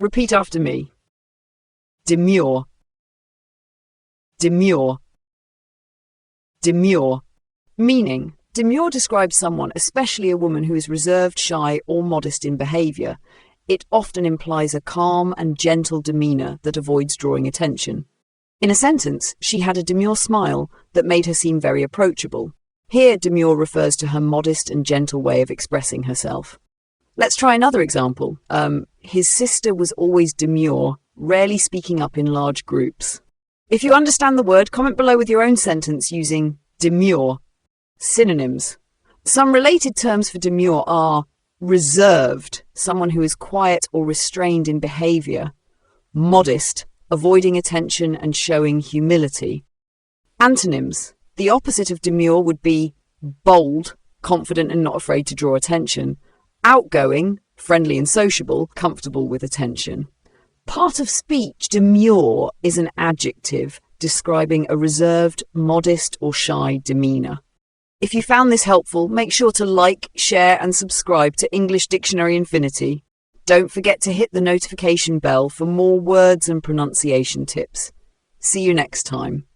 Repeat after me. Demure, demure, demure. Meaning, demure describes someone, especially a woman, who is reserved, shy, or modest in behavior. It often implies a calm and gentle demeanor that avoids drawing attention. In a sentence, she had a demure smile that made her seem very approachable. Here, demure refers to her modest and gentle way of expressing herself. Let's try another example. His sister was always demure, rarely speaking up in large groups. If you understand the word, comment below with your own sentence using demure. Synonyms. Some related terms for demure are reserved, someone who is quiet or restrained in behavior. Modest, avoiding attention and showing humility. Antonyms. The opposite of demure would be bold, confident and not afraid to draw attention. Outgoing, friendly and sociable, comfortable with attention. Part of speech, demure, is an adjective describing a reserved, modest or shy demeanor. If you found this helpful, make sure to like, share and subscribe to English Dictionary Infinity. Don't forget to hit the notification bell for more words and pronunciation tips. See you next time.